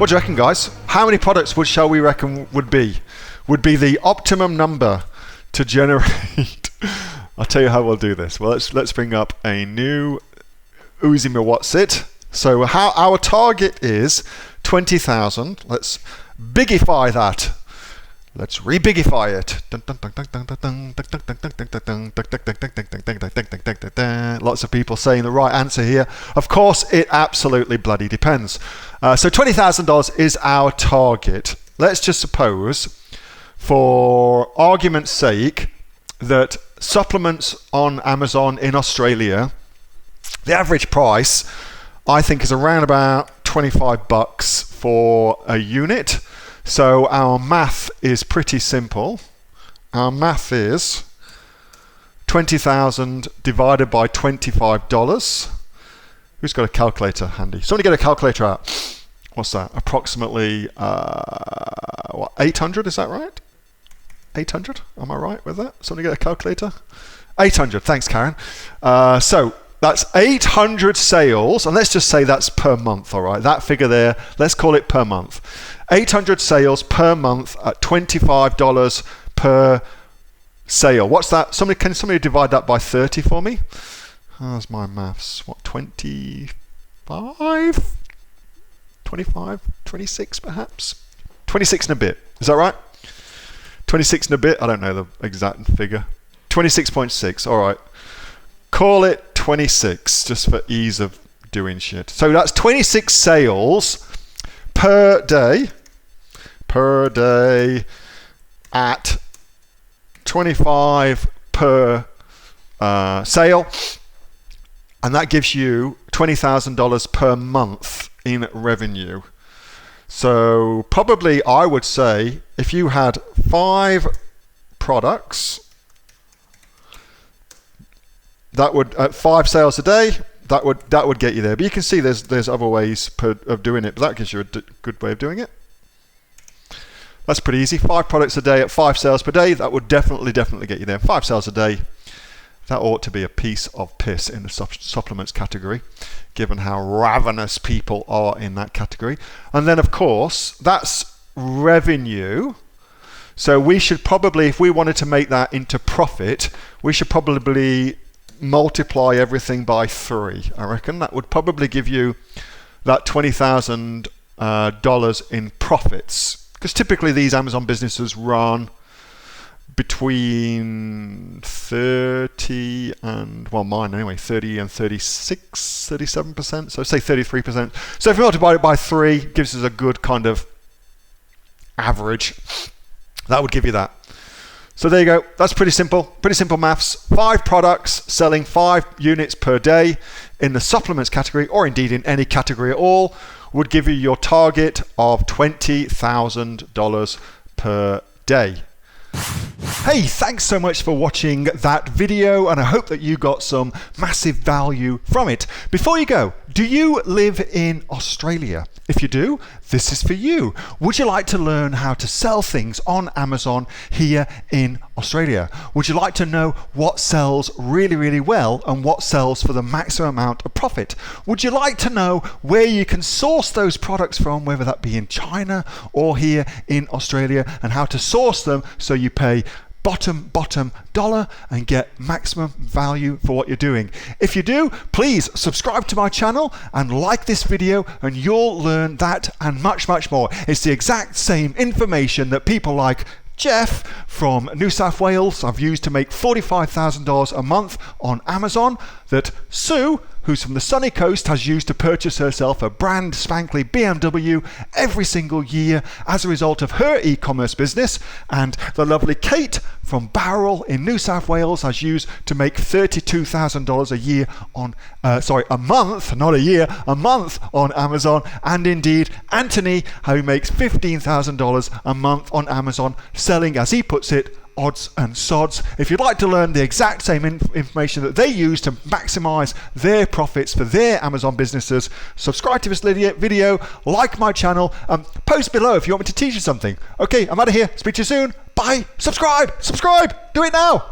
What do you reckon, guys? How many products shall we reckon would be the optimum number to generate? I'll tell you how we'll do this. Well, let's bring up a new Uzima What's It. So how our target is 20,000. Let's bigify that. Let's re-bigify it. Lots of people saying the right answer here. Of course, it absolutely bloody depends. So $20,000 is our target. Let's just suppose, for argument's sake, that supplements on Amazon in Australia, the average price, I think, is around about $25 for a unit. So our math is pretty simple. Our math is 20,000 divided by $25. Who's got a calculator handy? Somebody get a calculator out. What's that? Approximately 800, is that right? 800? Am I right with that? Somebody get a calculator? 800, thanks Karen. So that's 800 sales, and let's just say that's per month, all right? That figure there, let's call it per month. 800 sales per month at $25 per sale. What's that? Can somebody divide that by 30 for me? How's my maths? What, 25? 25? 26 perhaps? 26 and a bit. Is that right? 26 and a bit? I don't know the exact figure. 26.6, all right. Call it 26, just for ease of doing shit. So that's 26 sales per day at 25 per sale, and that gives you $20,000 per month in revenue. So probably I would say if you had 5 products, that would at 5 sales a day, that would get you there. But you can see there's other ways of doing it, but that gives you a good way of doing it. That's pretty easy. 5 products a day at 5 sales per day, that would definitely get you there. 5 sales a day, that ought to be a piece of piss in the supplements category, given how ravenous people are in that category. And then of course, that's revenue. So we should probably, if we wanted to make that into profit, we should probably multiply everything by 3. I reckon that would probably give you that $20,000 in profits. Because typically these Amazon businesses run between 30 and, well, mine anyway, 30 and 37%. So say 33%. So if we multiply it by 3, gives us a good kind of average. That would give you that. So there you go. That's pretty simple maths. 5 products selling 5 units per day in the supplements category, or indeed in any category at all, would give you your target of $20,000 per day. Hey, thanks so much for watching that video, and I hope that you got some massive value from it. Before you go, do you live in Australia? If you do, this is for you. Would you like to learn how to sell things on Amazon here in Australia? Would you like to know what sells really, really well and what sells for the maximum amount of profit? Would you like to know where you can source those products from, whether that be in China or here in Australia, and how to source them so you pay bottom dollar and get maximum value for what you're doing? If you do, please subscribe to my channel and like this video, and you'll learn that and much more. It's the exact same information that people like Jeff from New South Wales have used to make $45,000 a month on Amazon, that Sue, who's from the sunny coast, has used to purchase herself a brand spankly BMW every single year as a result of her e-commerce business, and the lovely Kate from Bowral in New South Wales has used to make $32,000 a year on, a month, not a year, a month on Amazon, and indeed Anthony, who makes $15,000 a month on Amazon, selling, as he puts it, odds and sods. If you'd like to learn the exact same information that they use to maximize their profits for their Amazon businesses, subscribe to this video, like my channel, post below if you want me to teach you something. Okay, I'm out of here. Speak to you soon. Bye. Subscribe. Do it now.